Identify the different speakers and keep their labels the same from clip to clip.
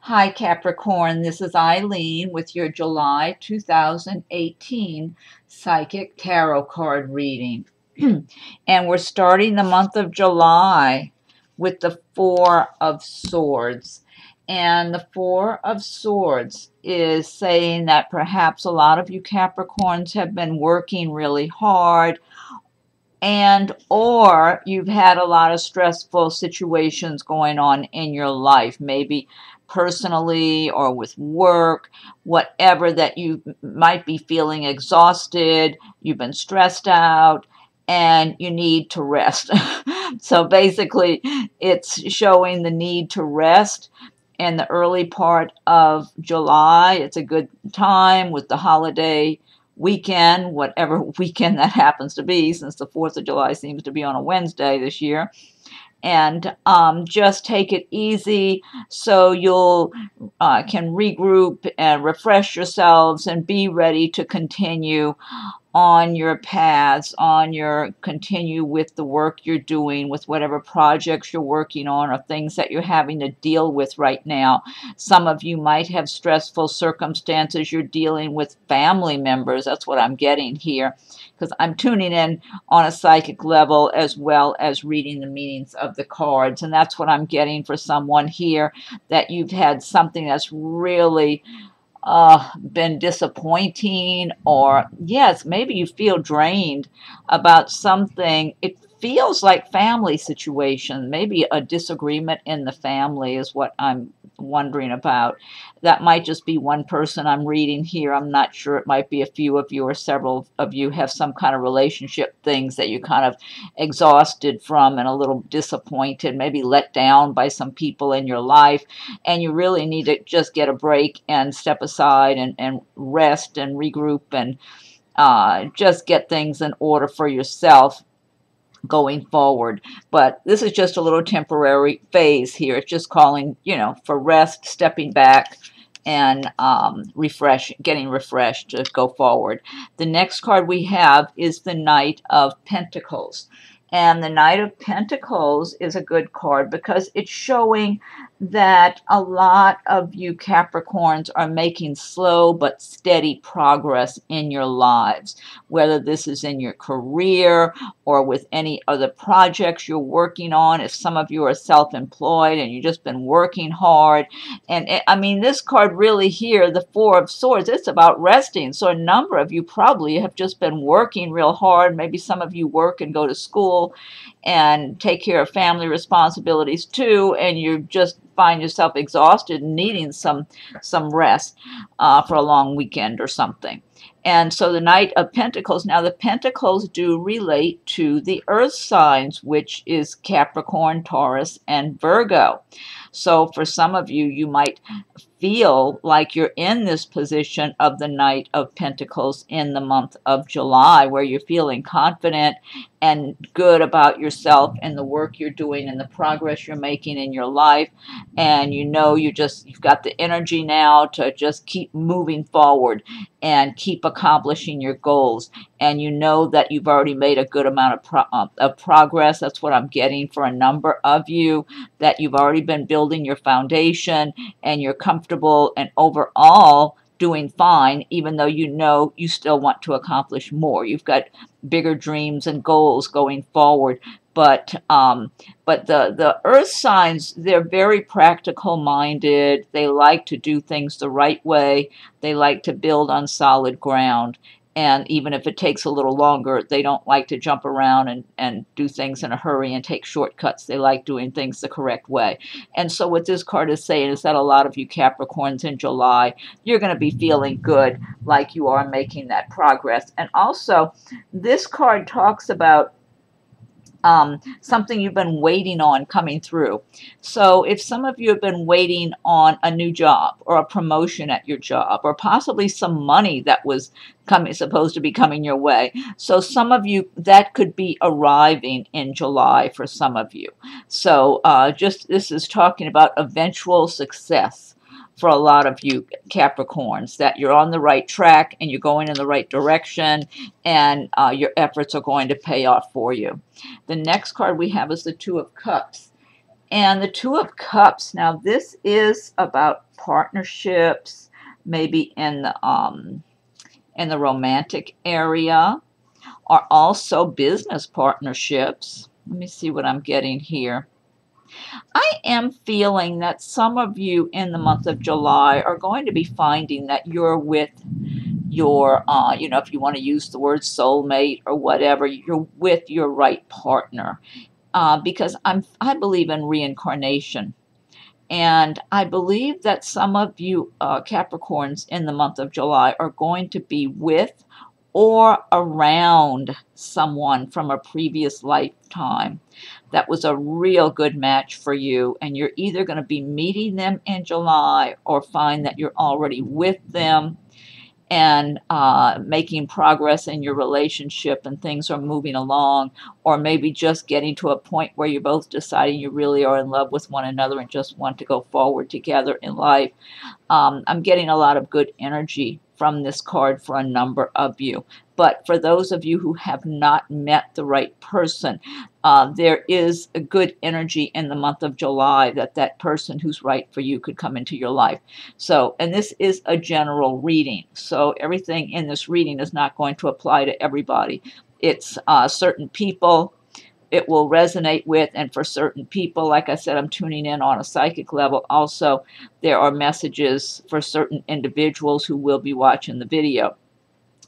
Speaker 1: Hi Capricorn, this is Eileen with your July 2018 Psychic Tarot card reading. And we're starting the month of July with the Four of Swords. And the Four of Swords is saying that perhaps a lot of you Capricorns have been working really hard, and or you've had a lot of stressful situations going on in your life, maybe personally or with work, whatever, that you might be feeling exhausted, you've been stressed out, and you need to rest. So basically, it's showing the need to rest in the early part of July. It's a good time with the holiday weekend, whatever weekend that happens to be, since the 4th of July seems to be on a Wednesday this year. And just take it easy so you'll can regroup and refresh yourselves and be ready to continue on your paths, continue with the work you're doing, with whatever projects you're working on or things that you're having to deal with right now. Some of you might have stressful circumstances you're dealing with family members. That's what I'm getting here, because I'm tuning in on a psychic level as well as reading the meanings of the cards. And that's what I'm getting for someone here, that you've had something that's really been disappointing, or yes, maybe you feel drained about something. It feels like family situation, maybe a disagreement in the family is what I'm wondering about. That might just be one person I'm reading here. I'm not sure. It might be a few of you or several of you have some kind of relationship things that you kind of exhausted from and a little disappointed, maybe let down by some people in your life, and you really need to just get a break and step aside and rest and regroup and just get things in order for yourself going forward. But this is just a little temporary phase here. It's just calling, for rest, stepping back, and getting refreshed to go forward. The next card we have is the Knight of Pentacles. And the Knight of Pentacles is a good card because it's showing that a lot of you Capricorns are making slow but steady progress in your lives, whether this is in your career or with any other projects you're working on. If some of you are self-employed and you've just been working hard. And I mean, this card really here, the Four of Swords, it's about resting. So a number of you probably have just been working real hard. Maybe some of you work and go to school and take care of family responsibilities too, and you just find yourself exhausted and needing some rest for a long weekend or something. And so the Knight of Pentacles, now the Pentacles do relate to the earth signs, which is Capricorn, Taurus, and Virgo. So for some of you, you might feel like you're in this position of the Knight of Pentacles in the month of July, where you're feeling confident and good about yourself and the work you're doing and the progress you're making in your life. And you've got the energy now to just keep moving forward and keep accomplishing your goals. And you know that you've already made a good amount of progress. That's what I'm getting for a number of you, that you've already been building your foundation and you're comfortable and overall doing fine, even though you still want to accomplish more. You've got bigger dreams and goals going forward. But the earth signs, they're very practical minded. They like to do things the right way. They like to build on solid ground. And even if it takes a little longer, they don't like to jump around and do things in a hurry and take shortcuts. They like doing things the correct way. And so what this card is saying is that a lot of you Capricorns in July, you're going to be feeling good, like you are making that progress. And also, this card talks about something you've been waiting on coming through. So if some of you have been waiting on a new job or a promotion at your job, or possibly some money that was supposed to be coming your way. So some of you, that could be arriving in July for some of you. So this is talking about eventual success for a lot of you Capricorns, that you're on the right track and you're going in the right direction, and your efforts are going to pay off for you. The next card we have is the Two of Cups. And the Two of Cups. Now, this is about partnerships, maybe in the romantic area, or also business partnerships. Let me see what I'm getting here. I am feeling that some of you in the month of July are going to be finding that you're with your, if you want to use the word soulmate or whatever, you're with your right partner. Because I believe in reincarnation. And I believe that some of you Capricorns in the month of July are going to be with or around someone from a previous lifetime that was a real good match for you. And you're either going to be meeting them in July or find that you're already with them and making progress in your relationship and things are moving along, or maybe just getting to a point where you're both deciding you really are in love with one another and just want to go forward together in life. I'm getting a lot of good energy from this card for a number of you. But for those of you who have not met the right person, there is a good energy in the month of July that that person who's right for you could come into your life. So, and this is a general reading. So everything in this reading is not going to apply to everybody. It's certain people it will resonate with, and for certain people, like I said, I'm tuning in on a psychic level. Also, there are messages for certain individuals who will be watching the video.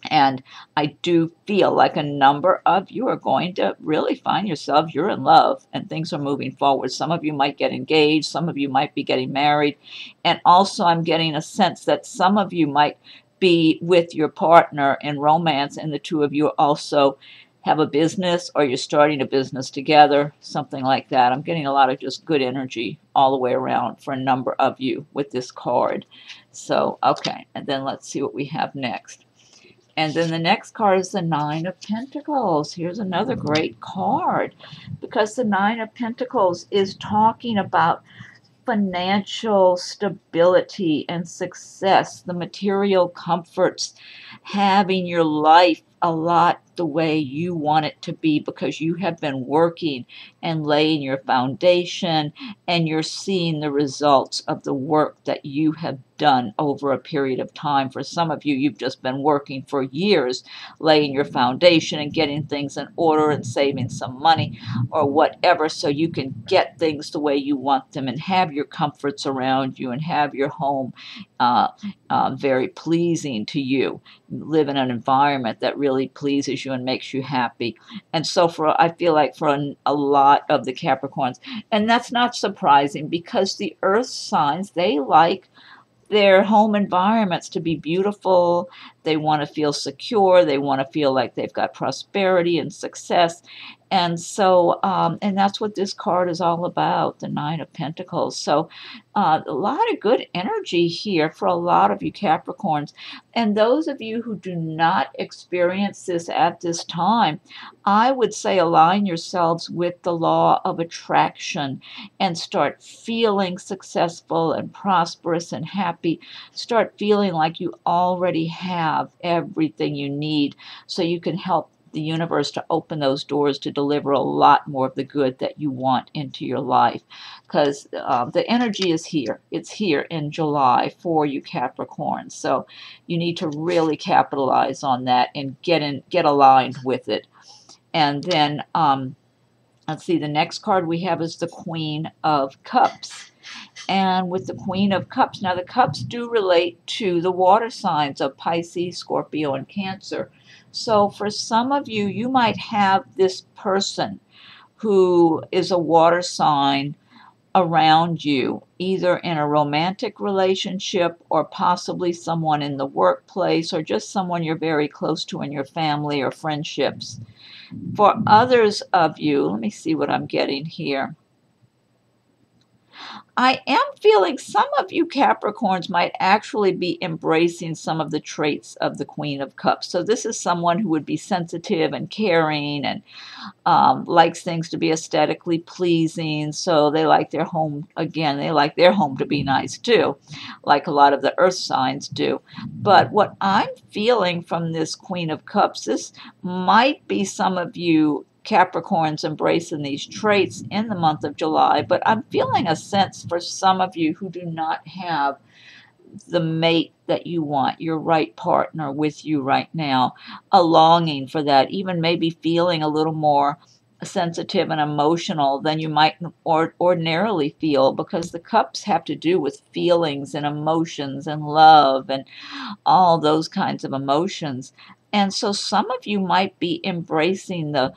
Speaker 1: And I do feel like a number of you are going to really find yourself, you're in love and things are moving forward. Some of you might get engaged, some of you might be getting married. And also I'm getting a sense that some of you might be with your partner in romance, and the two of you also have a business, or you're starting a business together, something like that. I'm getting a lot of just good energy all the way around for a number of you with this card. So, okay, and then let's see what we have next. And then the next card is the Nine of Pentacles. Here's another great card, because the Nine of Pentacles is talking about financial stability and success, the material comforts, having your life a lot the way you want it to be, because you have been working and laying your foundation, and you're seeing the results of the work that you have done over a period of time. For some of you, you've just been working for years, laying your foundation and getting things in order and saving some money or whatever, so you can get things the way you want them and have your comforts around you and have your home very pleasing to you. Live in an environment that really pleases you and makes you happy. And so I feel like for a lot of the Capricorns, and that's not surprising, because the earth signs, they like their home environments to be beautiful. They want to feel secure. They want to feel like they've got prosperity and success. And so, and that's what this card is all about, the Nine of Pentacles. So a lot of good energy here for a lot of you Capricorns. And those of you who do not experience this at this time, I would say align yourselves with the law of attraction and start feeling successful and prosperous and happy. Start feeling like you already have everything you need, so you can help the universe to open those doors to deliver a lot more of the good that you want into your life, because the energy is here. It's here in July for you Capricorn. So you need to really capitalize on that and get aligned with it. And then let's see, the next card we have is the Queen of Cups. And with the Queen of Cups, now the cups do relate to the water signs of Pisces, Scorpio, and Cancer. So for some of you, you might have this person who is a water sign around you, either in a romantic relationship or possibly someone in the workplace, or just someone you're very close to in your family or friendships. For others of you, let me see what I'm getting here. I am feeling some of you Capricorns might actually be embracing some of the traits of the Queen of Cups. So this is someone who would be sensitive and caring and likes things to be aesthetically pleasing. So they like their home, again, they like their home to be nice too, like a lot of the earth signs do. But what I'm feeling from this Queen of Cups, this might be some of you Capricorns embracing these traits in the month of July, but I'm feeling a sense for some of you who do not have the mate that you want, your right partner with you right now, a longing for that, even maybe feeling a little more sensitive and emotional than you might ordinarily feel, because the cups have to do with feelings and emotions and love and all those kinds of emotions. And so some of you might be embracing the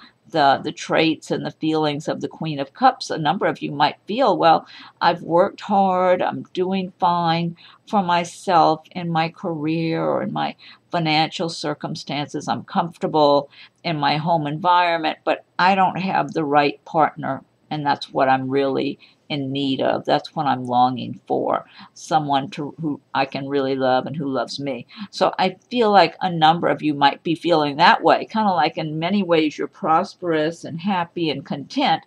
Speaker 1: traits and the feelings of the Queen of Cups. A number of you might feel, well, I've worked hard, I'm doing fine for myself in my career or in my financial circumstances, I'm comfortable in my home environment, but I don't have the right partner, and that's what I'm really in need of. That's what I'm longing for, someone who I can really love and who loves me. So I feel like a number of you might be feeling that way, kind of like in many ways you're prosperous and happy and content,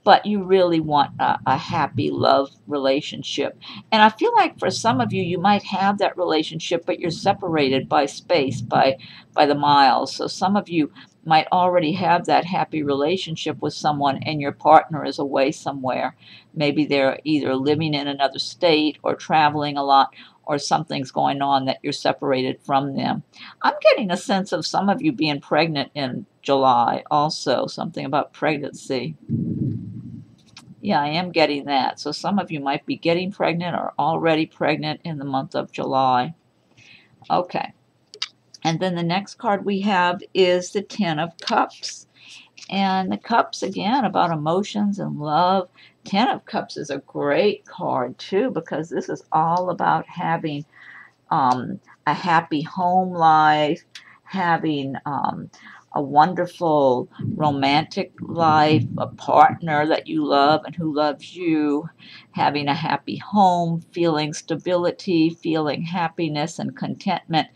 Speaker 1: but you really want a happy love relationship. And I feel like for some of you, you might have that relationship, but you're separated by space, by the miles. So some of you might already have that happy relationship with someone and your partner is away somewhere. Maybe they're either living in another state or traveling a lot, or something's going on that you're separated from them. I'm getting a sense of some of you being pregnant in July also, something about pregnancy. Yeah, I am getting that. So some of you might be getting pregnant or already pregnant in the month of July. Okay. And then the next card we have is the Ten of Cups. And the Cups, again, about emotions and love. Ten of Cups is a great card, too, because this is all about having a happy home life, having a wonderful romantic life, a partner that you love and who loves you, having a happy home, feeling stability, feeling happiness and contentment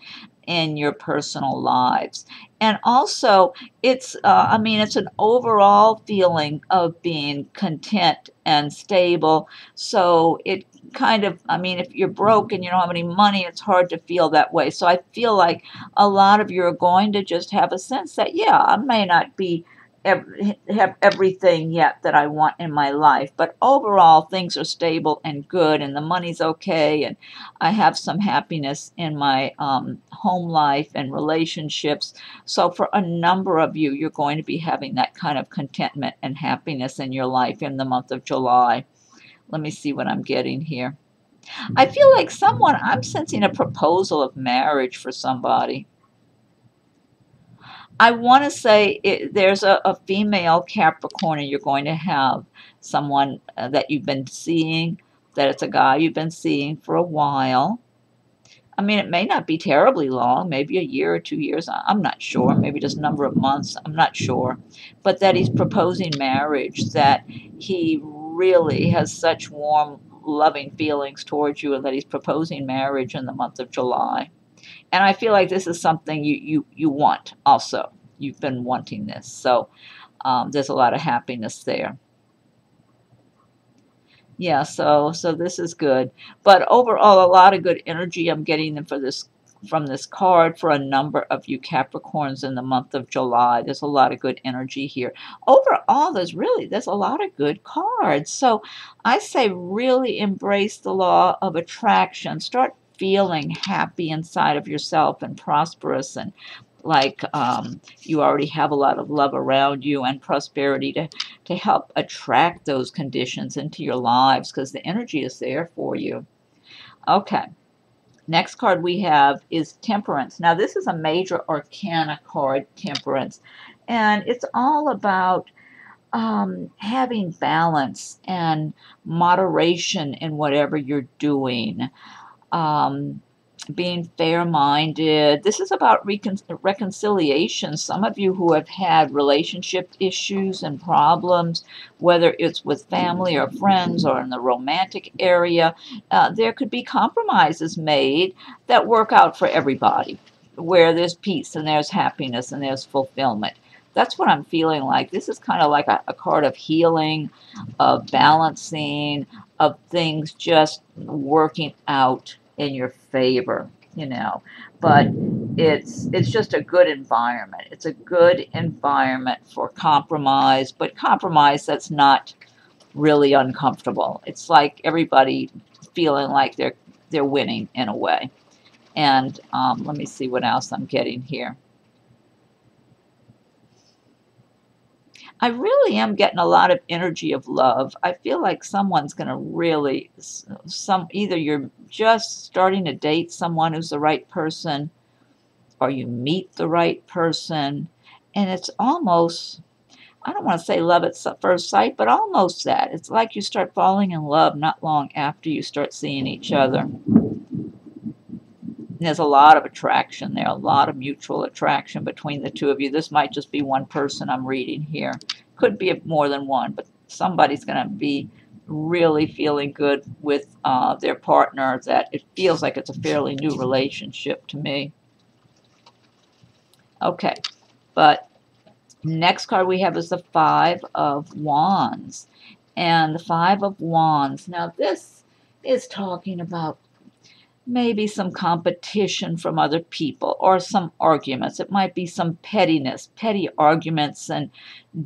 Speaker 1: in your personal lives. And also, it's an overall feeling of being content and stable. So it kind of, if you're broke and you don't have any money, it's hard to feel that way. So I feel like a lot of you are going to just have a sense that, yeah, I may not have everything yet that I want in my life, but overall things are stable and good, and the money's okay, and I have some happiness in my home life and relationships. So for a number of you, you're going to be having that kind of contentment and happiness in your life in the month of July. Let me see what I'm getting here. I feel like I'm sensing a proposal of marriage for somebody. I want to say there's a female Capricorn, and you're going to have someone that you've been seeing, that it's a guy you've been seeing for a while. It may not be terribly long, maybe a year or 2 years. I'm not sure. Maybe just a number of months. I'm not sure. But that he's proposing marriage, that he really has such warm, loving feelings towards you, and that he's proposing marriage in the month of July. And I feel like this is something you want also. You've been wanting this. So there's a lot of happiness there. Yeah, so this is good. But overall, a lot of good energy I'm getting from this card for a number of you Capricorns in the month of July. There's a lot of good energy here. Overall, there's a lot of good cards. So I say really embrace the law of attraction. Start feeling happy inside of yourself and prosperous, and like you already have a lot of love around you and prosperity to help attract those conditions into your lives, because the energy is there for you. Okay. Next card we have is Temperance. Now this is a major arcana card, Temperance, and it's all about having balance and moderation in whatever you're doing. Being fair-minded. This is about reconciliation. Some of you who have had relationship issues and problems, whether it's with family or friends or in the romantic area, there could be compromises made that work out for everybody, where there's peace and there's happiness and there's fulfillment. That's what I'm feeling like. This is kind of like a card of healing, of balancing, of things just working out in your favor. you know, but it's just a good environment. It's a good environment for compromise, but compromise that's not really uncomfortable. It's like everybody feeling like they're winning in a way. And let me see what else I'm getting here. I really am getting a lot of energy of love. I feel like someone's going to really, either you're just starting to date someone who's the right person, or you meet the right person, and it's almost, I don't want to say love at first sight, but almost that. It's like you start falling in love not long after you start seeing each other. There's a lot of attraction there, a lot of mutual attraction between the two of you. This might just be one person I'm reading here. Could be more than one, but somebody's going to be really feeling good with their partner, that it feels like it's a fairly new relationship to me. Okay, but next card we have is the Five of Wands. And the Five of Wands, now this is talking about maybe some competition from other people or some arguments. It might be some pettiness, petty arguments and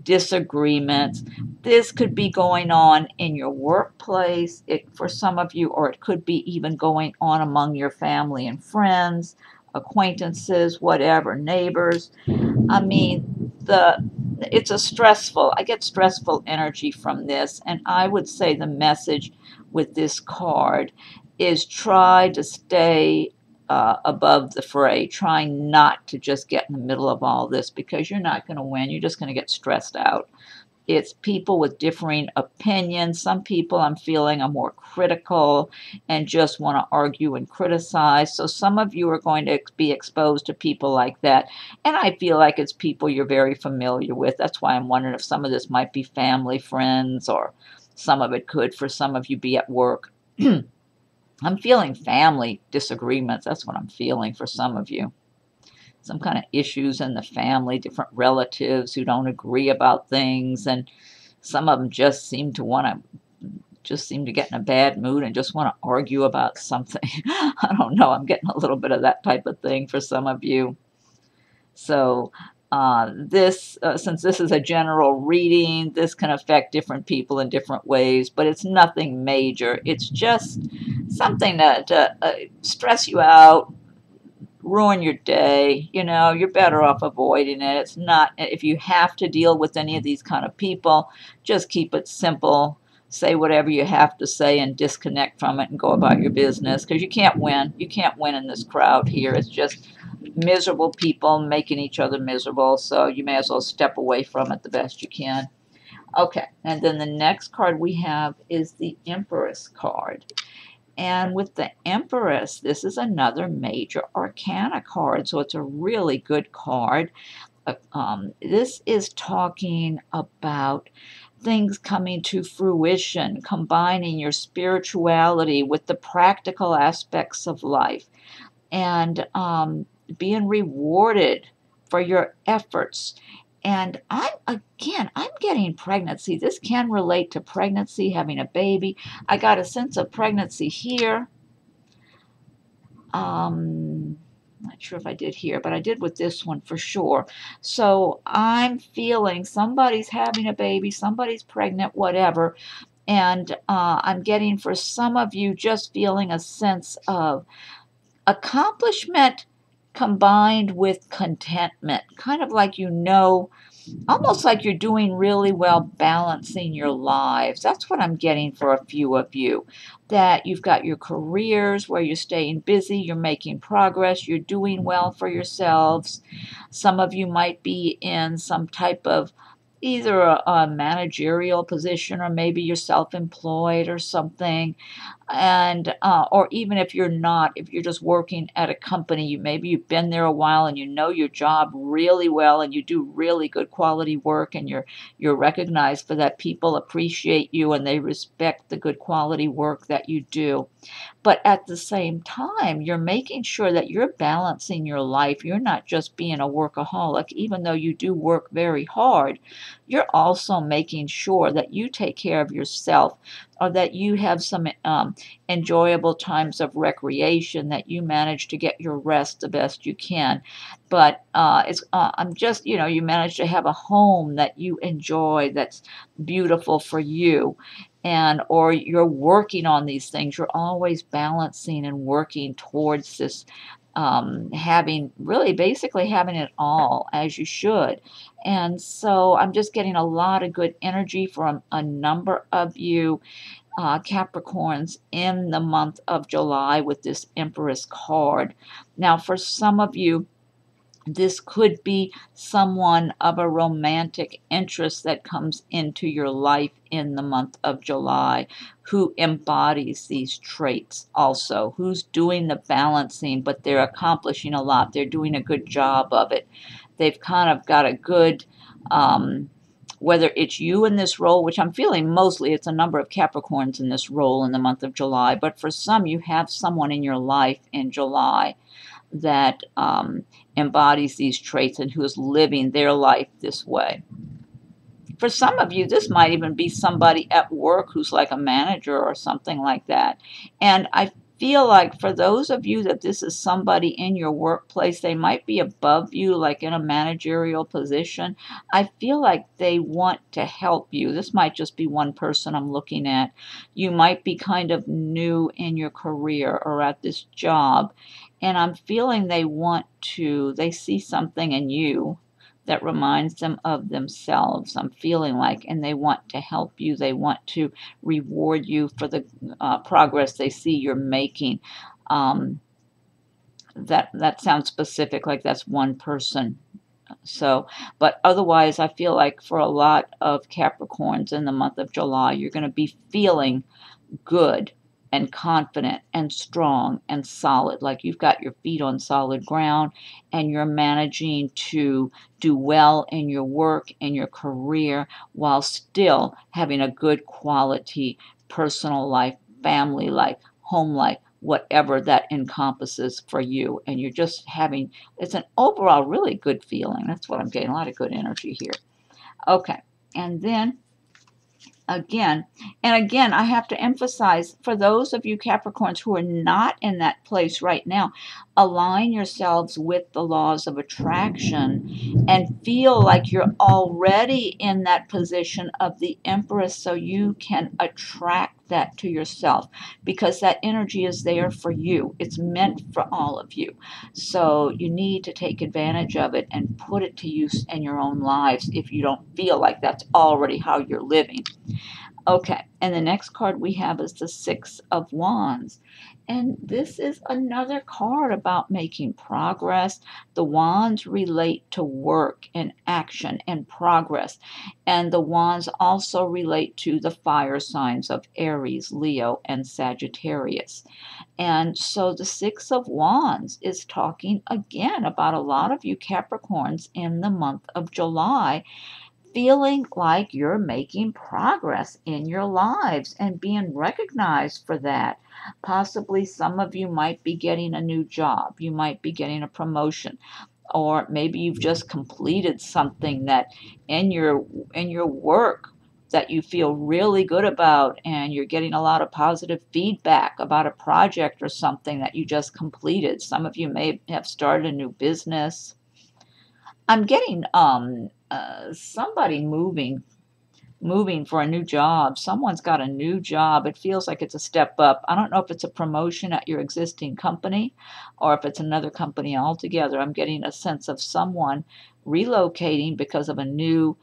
Speaker 1: disagreements. This could be going on in your workplace for some of you, or it could be even going on among your family and friends, acquaintances, whatever, neighbors. I mean, it's a stressful, I get stressful energy from this, and I would say the message with this card is try to stay above the fray. Try not to just get in the middle of all this, because you're not going to win. You're just going to get stressed out. It's people with differing opinions. Some people I'm feeling are more critical and just want to argue and criticize. So some of you are going to be exposed to people like that. And I feel like it's people you're very familiar with. That's why I'm wondering if some of this might be family, friends, or some of it could, for some of you, be at work. I'm feeling family disagreements. That's what I'm feeling for some of you. Some kind of issues in the family, different relatives who don't agree about things, and some of them just seem to get in a bad mood and just want to argue about something. I don't know. I'm getting a little bit of that type of thing for some of you. So since this is a general reading, this can affect different people in different ways, but it's nothing major. It's just something to stress you out, ruin your day. You know, you're better off avoiding it. It's not, if you have to deal with any of these kind of people, just keep it simple. Say whatever you have to say and disconnect from it and go about your business, because you can't win. You can't win in this crowd here. It's just miserable people making each other miserable, so you may as well step away from it the best you can. Okay, and then the next card we have is the Empress card. And with the Empress, this is another major arcana card, so it's a really good card. This is talking about things coming to fruition, combining your spirituality with the practical aspects of life, and being rewarded for your efforts. And I'm getting pregnancy. This can relate to pregnancy, having a baby. I got a sense of pregnancy here. Not sure if I did here, but I did with this one for sure. So I'm feeling somebody's having a baby, somebody's pregnant, whatever. And I'm getting, for some of you, just feeling a sense of accomplishment combined with contentment, kind of like, almost like you're doing really well balancing your lives. That's what I'm getting for a few of you, that you've got your careers where you're staying busy, you're making progress, you're doing well for yourselves. Some of you might be in some type of either a managerial position, or maybe you're self-employed or something. And or even if you're not, if you're just working at a company, maybe you've been there a while and you know your job really well and you do really good quality work, and you're recognized for that. People appreciate you and they respect the good quality work that you do. But at the same time, you're making sure that you're balancing your life. You're not just being a workaholic, even though you do work very hard. You're also making sure that you take care of yourself. or that you have some enjoyable times of recreation, that you manage to get your rest the best you can. But I'm just, you manage to have a home that you enjoy, that's beautiful for you. And or you're working on these things. You're always balancing and working towards this, having really basically having it all as you should. And so I'm just getting a lot of good energy from a number of you Capricorns in the month of July with this Empress card. Now, for some of you, this could be someone of a romantic interest that comes into your life in the month of July who embodies these traits also, who's doing the balancing, but they're accomplishing a lot. They're doing a good job of it. They've kind of got a good, whether it's you in this role, which I'm feeling mostly it's a number of Capricorns in this role in the month of July, but for some, you have someone in your life in July that embodies these traits and who is living their life this way. For some of you, this might even be somebody at work who's like a manager or something like that. And I feel like for those of you that this is somebody in your workplace, they might be above you, like in a managerial position. I feel like they want to help you. This might just be one person I'm looking at. You might be kind of new in your career or at this job. And I'm feeling they see something in you that reminds them of themselves, I'm feeling like, and they want to help you. They want to reward you for the progress they see you're making. That sounds specific, like that's one person. So, but otherwise, I feel like for a lot of Capricorns in the month of July, you're going to be feeling good and confident and strong and solid, like you've got your feet on solid ground and you're managing to do well in your work, in your career, while still having a good quality personal life, family life, home life, whatever that encompasses for you. And you're just having, it's an overall really good feeling. That's what I'm getting, a lot of good energy here. Okay, and then again, I have to emphasize, for those of you Capricorns who are not in that place right now, align yourselves with the laws of attraction and feel like you're already in that position of the Empress so you can attract that to yourself, because that energy is there for you. It's meant for all of you. So you need to take advantage of it and put it to use in your own lives if you don't feel like that's already how you're living. Okay, and the next card we have is the Six of Wands. And this is another card about making progress. The wands relate to work and action and progress. And the wands also relate to the fire signs of Aries, Leo, and Sagittarius. And so the Six of Wands is talking again about a lot of you Capricorns in the month of July feeling like you're making progress in your lives and being recognized for that. Possibly some of you might be getting a new job. You might be getting a promotion. Or maybe you've just completed something that in your work that you feel really good about, and you're getting a lot of positive feedback about a project or something that you just completed. Some of you may have started a new business. I'm getting somebody moving for a new job. Someone's got a new job. It feels like it's a step up. I don't know if it's a promotion at your existing company or if it's another company altogether. I'm getting a sense of someone relocating because of a new,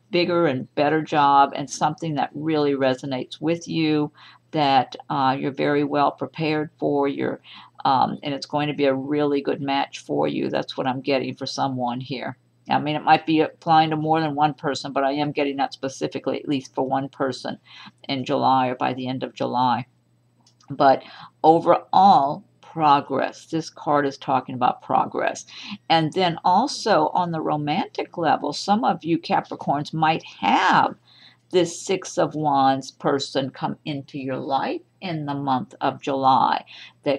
Speaker 1: bigger and better job, and something that really resonates with you, that you're very well prepared for. And it's going to be a really good match for you. That's what I'm getting for someone here. I mean, it might be applying to more than one person, but I am getting that specifically, at least for one person in July or by the end of July. But overall, progress. This card is talking about progress. And then also on the romantic level, some of you Capricorns might have this Six of Wands person come into your life. in the month of July.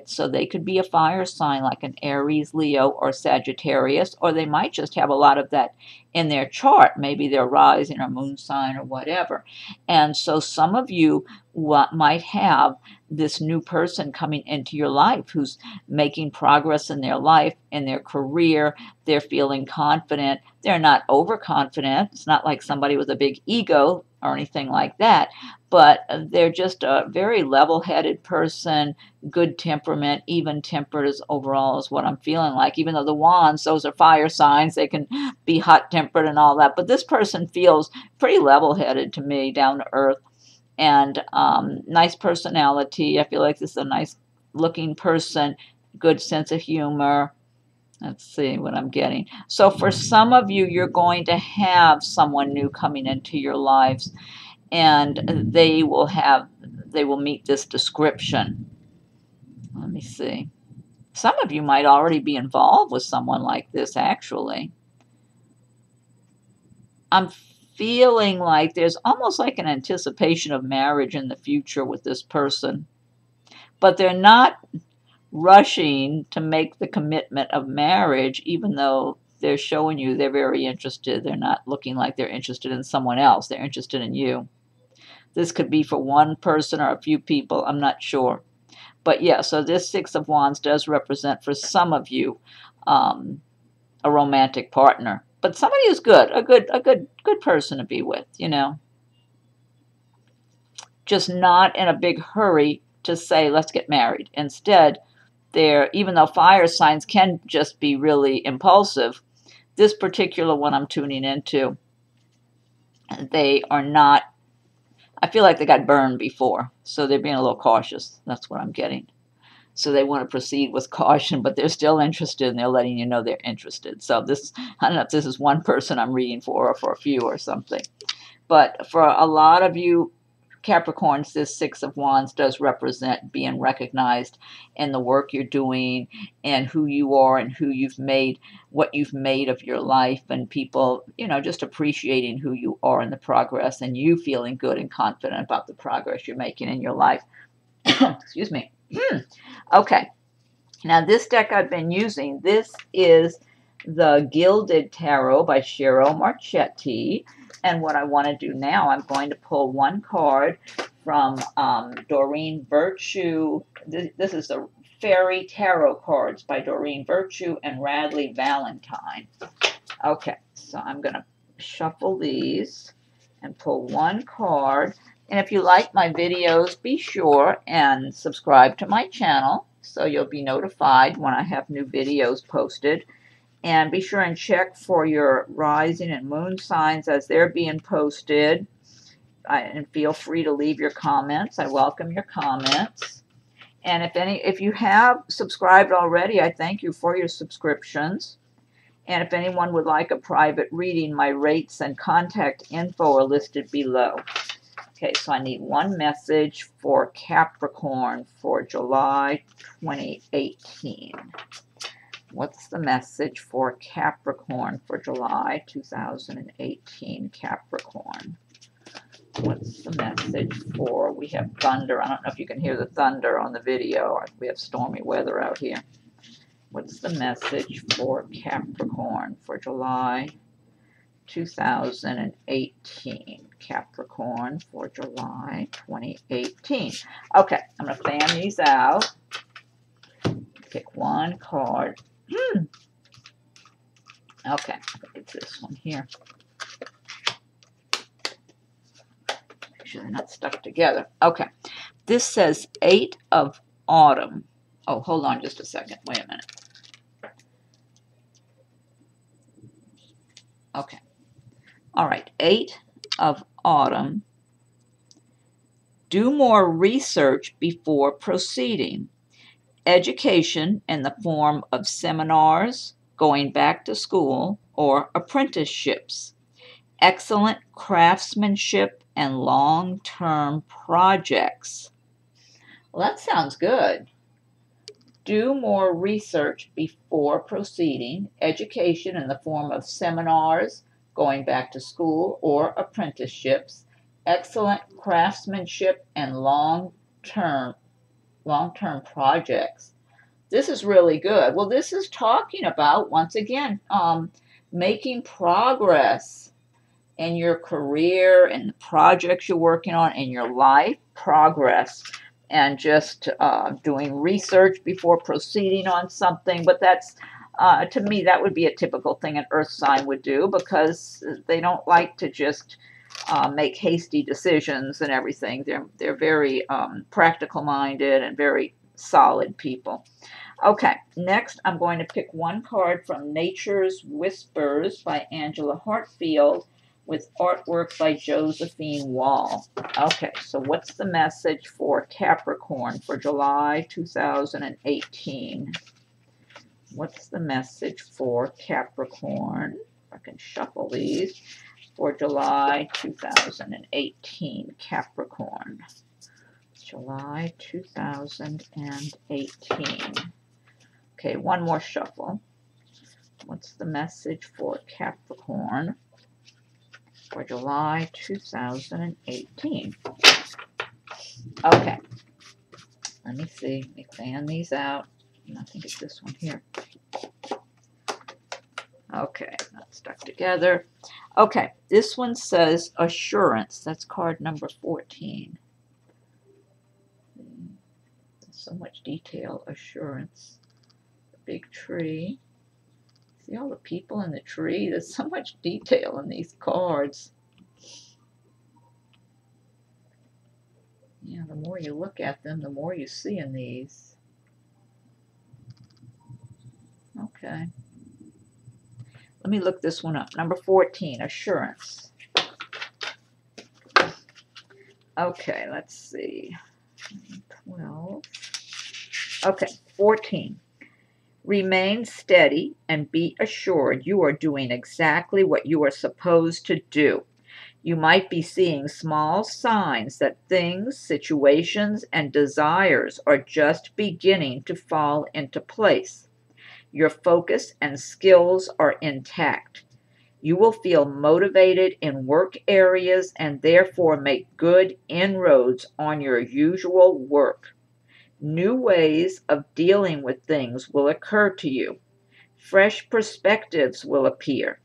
Speaker 1: So they could be a fire sign like an Aries, Leo, or Sagittarius, or they might just have a lot of that in their chart, maybe their rising or moon sign or whatever. And so some of you might have this new person coming into your life who's making progress in their life, in their career. They're feeling confident. They're not overconfident. It's not like somebody with a big ego or anything like that, but they're just a very level-headed person, good temperament, even-tempered is overall is what I'm feeling like. Even though the wands, those are fire signs, they can be hot-tempered and all that, but this person feels pretty level-headed to me, down to earth, and nice personality. I feel like this is a nice-looking person, good sense of humor. Let's see what I'm getting. So for some of you, you're going to have someone new coming into your lives, and they will meet this description. Let me see. Some of you might already be involved with someone like this, actually. I'm feeling like there's almost like an anticipation of marriage in the future with this person, but they're not rushing to make the commitment of marriage, even though they're showing you they're very interested. They're not looking like they're interested in someone else. They're interested in you. This could be for one person or a few people. I'm not sure. But yeah, so this Six of Wands does represent for some of you a romantic partner. But somebody who's good, a good person to be with, you know. Just not in a big hurry to say, let's get married. Instead, even though fire signs can just be really impulsive, this particular one I'm tuning into, they are not, I feel like they got burned before, so they're being a little cautious. That's what I'm getting. So they want to proceed with caution, but they're still interested, and they're letting you know they're interested. So this, I don't know if this is one person I'm reading for, or for a few or something. But for a lot of you Capricorns, this Six of Wands does represent being recognized in the work you're doing and who you are and who you've made, what you've made of your life, and people, you know, just appreciating who you are and the progress, and you feeling good and confident about the progress you're making in your life. Excuse me. Okay. Now this deck I've been using, this is the Gilded Tarot by Ciro Marchetti. And what I want to do now, I'm going to pull one card from Doreen Virtue. This is the Fairy Tarot cards by Doreen Virtue and Radleigh Valentine. Okay, so I'm going to shuffle these and pull one card. And if you like my videos, be sure and subscribe to my channel so you'll be notified when I have new videos posted. And be sure and check for your rising and moon signs as they're being posted. And feel free to leave your comments. I welcome your comments. And if you have subscribed already, I thank you for your subscriptions. And if anyone would like a private reading, my rates and contact info are listed below. Okay, so I need one message for Capricorn for July 2018. What's the message for Capricorn for July 2018? Capricorn. What's the message for, we have thunder. I don't know if you can hear the thunder on the video. We have stormy weather out here. What's the message for Capricorn for July 2018? Capricorn for July 2018. Okay, I'm going to fan these out. Pick one card. Okay, it's this one here. Make sure they're not stuck together. Okay, this says 8 of Autumn. Oh, hold on just a second. Wait a minute. Okay. All right, 8 of Autumn. Do more research before proceeding. Education in the form of seminars, going back to school, or apprenticeships. Excellent craftsmanship and long-term projects. Well, that sounds good. Do more research before proceeding. Education in the form of seminars, going back to school, or apprenticeships. Excellent craftsmanship and long-term long-term projects. This is really good. Well, this is talking about, once again, making progress in your career and the projects you're working on in your life, progress, and just doing research before proceeding on something. But that's, to me, that would be a typical thing an earth sign would do, because they don't like to just make hasty decisions and everything. They're very practical minded and very solid people. Okay, next I'm going to pick one card from Nature's Whispers by Angela Hartfield with artwork by Josephine Wall. Okay, so what's the message for Capricorn for July 2018? What's the message for Capricorn? If I can shuffle these. For July 2018, Capricorn. July 2018. Okay, one more shuffle. What's the message for Capricorn for July 2018? Okay, let me see. Let me fan these out. I think it's this one here. Okay, not stuck together. Okay, this one says assurance. That's card number 14. So much detail. Assurance. The big tree. See all the people in the tree? There's so much detail in these cards. Yeah, the more you look at them, the more you see in these. Okay. Let me look this one up. Number 14, assurance. Okay, let's see. 12. Okay, 14. Remain steady and be assured you are doing exactly what you are supposed to do. You might be seeing small signs that things, situations, and desires are just beginning to fall into place. Your focus and skills are intact. You will feel motivated in work areas and therefore make good inroads on your usual work. New ways of dealing with things will occur to you. Fresh perspectives will appear.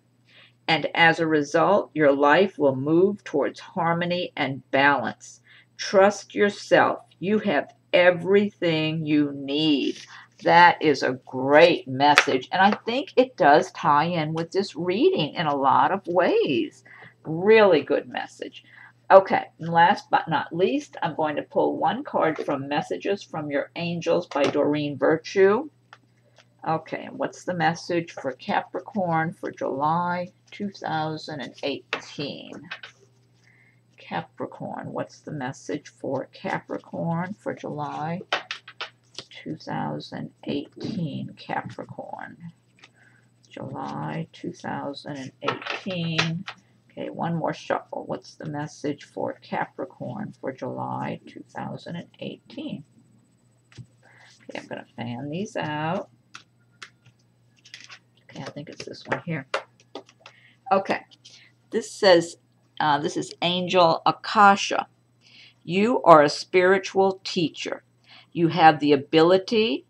Speaker 1: And as a result, your life will move towards harmony and balance. Trust yourself. You have everything you need. That is a great message, and I think it does tie in with this reading in a lot of ways. Really good message. Okay, and last but not least, I'm going to pull one card from Messages from Your Angels by Doreen Virtue. Okay, and what's the message for Capricorn for July 2018? Capricorn, what's the message for Capricorn for July 2018, Capricorn. July 2018. Okay, one more shuffle. What's the message for Capricorn for July 2018? Okay, I'm going to fan these out. Okay, I think it's this one here. Okay, this says, this is Angel Akasha. You are a spiritual teacher. You have the ability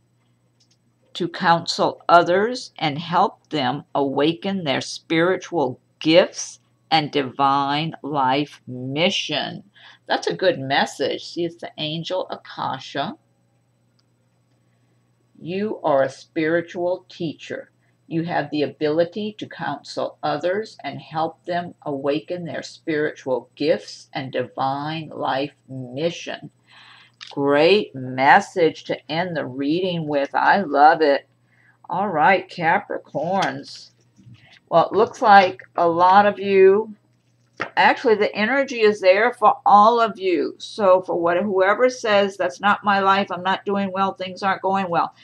Speaker 1: to counsel others and help them awaken their spiritual gifts and divine life mission. That's a good message. See, it's the Angel Akasha. You are a spiritual teacher. You have the ability to counsel others and help them awaken their spiritual gifts and divine life mission. Great message to end the reading with. I love it. All right, Capricorns. Well, it looks like a lot of you, actually the energy is there for all of you. So for whoever says, that's not my life, I'm not doing well, things aren't going well,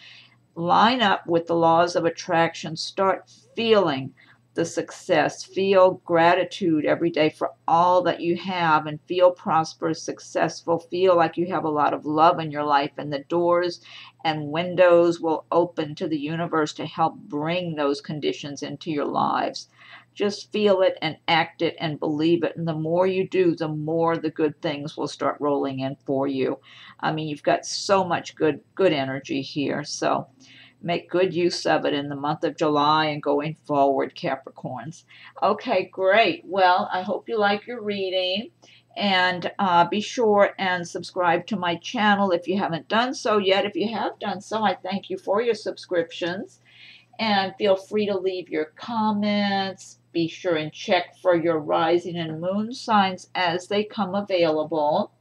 Speaker 1: line up with the laws of attraction. Start feeling the success. Feel gratitude every day for all that you have and feel prosperous, successful. Feel like you have a lot of love in your life, and the doors and windows will open to the universe to help bring those conditions into your lives. Just feel it and act it and believe it. And the more you do, the more the good things will start rolling in for you. I mean, you've got so much good energy here. So make good use of it in the month of July and going forward, Capricorns. Okay, great. Well, I hope you like your reading. And be sure and subscribe to my channel if you haven't done so yet. If you have done so, I thank you for your subscriptions. And feel free to leave your comments. Be sure and check for your rising and moon signs as they come available.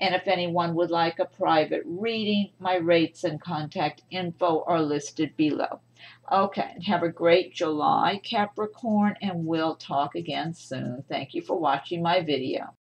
Speaker 1: And if anyone would like a private reading, my rates and contact info are listed below. Okay, have a great July, Capricorn, and we'll talk again soon. Thank you for watching my video.